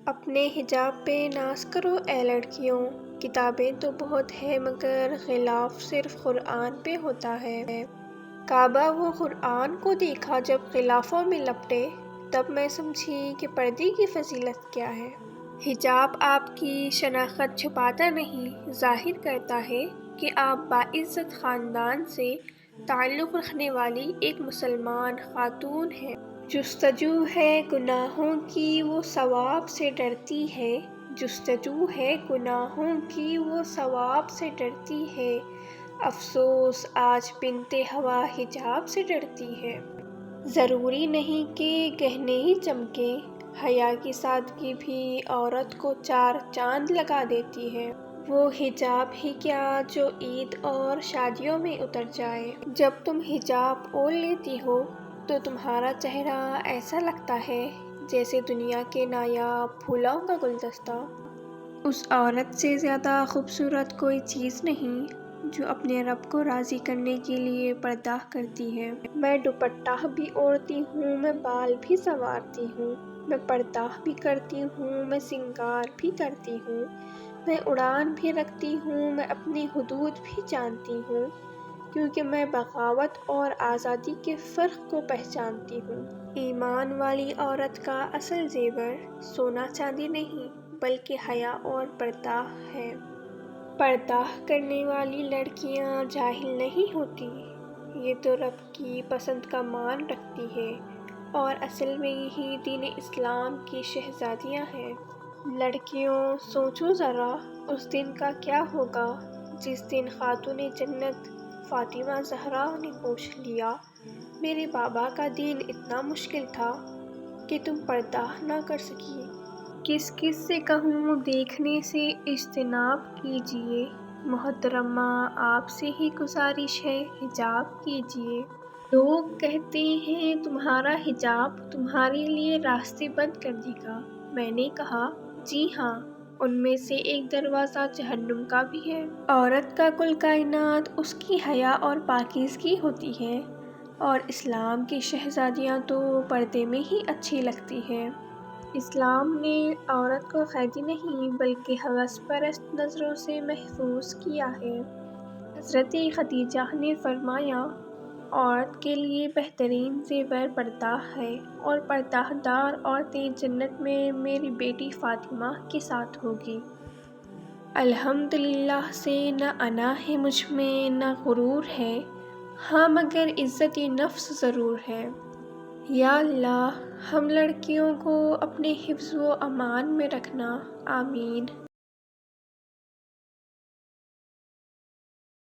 اپنے حجاب پہ ناز کرو اے لڑکیوں، کتابیں تو بہت ہیں مگر غلاف صرف قرآن پہ ہوتا ہے۔ کعبہ و قرآن کو دیکھا جب غلافوں میں لپٹے، تب میں سمجھی کہ پردے کی فضیلت کیا ہے۔ حجاب آپ کی شناخت چھپاتا نہیں، ظاہر کرتا ہے کہ آپ باعزت خاندان سے تعلق رکھنے والی ایک مسلمان خاتون ہیں۔ جستجو ہے گناہوں کی وہ ثواب سے ڈرتی ہے، جستجو ہے گناہوں کی وہ ثواب سے ڈرتی ہے، افسوس آج بنت ہوا حجاب سے ڈرتی ہے۔ ضروری نہیں کہ گہنے ہی چمکیں، حیا کی سادگی بھی عورت کو چار چاند لگا دیتی ہے۔ وہ حجاب ہی کیا جو عید اور شادیوں میں اتر جائے۔ جب تم حجاب اوڑھ لیتی ہو تو تمہارا چہرہ ایسا لگتا ہے جیسے دنیا کے نایاب پھولوں کا گلدستہ۔ اس عورت سے زیادہ خوبصورت کوئی چیز نہیں جو اپنے رب کو راضی کرنے کے لیے پردہ کرتی ہے۔ میں دوپٹہ بھی اوڑھتی ہوں، میں بال بھی سنوارتی ہوں، میں پردہ بھی کرتی ہوں، میں سنگار بھی کرتی ہوں، میں اڑان بھی رکھتی ہوں، میں اپنی حدود بھی جانتی ہوں، کیونکہ میں بغاوت اور آزادی کے فرق کو پہچانتی ہوں۔ ایمان والی عورت کا اصل زیور سونا چاندی نہیں بلکہ حیا اور پردہ ہے۔ پردہ کرنے والی لڑکیاں جاہل نہیں ہوتی، یہ تو رب کی پسند کا مان رکھتی ہے اور اصل میں یہی دین اسلام کی شہزادیاں ہیں۔ لڑکیوں سوچو ذرا اس دن کا کیا ہوگا جس دن خاتون جنت فاطمہ زہرا نے پوچھ لیا، میرے بابا کا دین اتنا مشکل تھا کہ تم پردہ نہ کر سکی۔ کس کس سے کہوں دیکھنے سے اجتناب کیجیے، محترمہ آپ سے ہی گزارش ہے حجاب کیجیے۔ لوگ کہتے ہیں تمہارا حجاب تمہارے لیے راستے بند کر دے گا۔ میں نے کہا جی ہاں، ان میں سے ایک دروازہ جہنم کا بھی ہے۔ عورت کا کل کائنات اس کی حیا اور پاکیزگی ہوتی ہے، اور اسلام کی شہزادیاں تو پردے میں ہی اچھی لگتی ہیں۔ اسلام نے عورت کو قیدی نہیں بلکہ ہوس پرست نظروں سے محفوظ کیا ہے۔ حضرت خدیجہ نے فرمایا، عورت کے لیے بہترین زیور پردہ ہے اور پردہ دار عورتیں جنت میں میری بیٹی فاطمہ کے ساتھ ہوگی۔ الحمدللہ سے نہ انا ہے مجھ میں نہ غرور ہے، ہاں مگر عزت نفس ضرور ہے۔ یا اللہ ہم لڑکیوں کو اپنے حفظ و امان میں رکھنا، آمین۔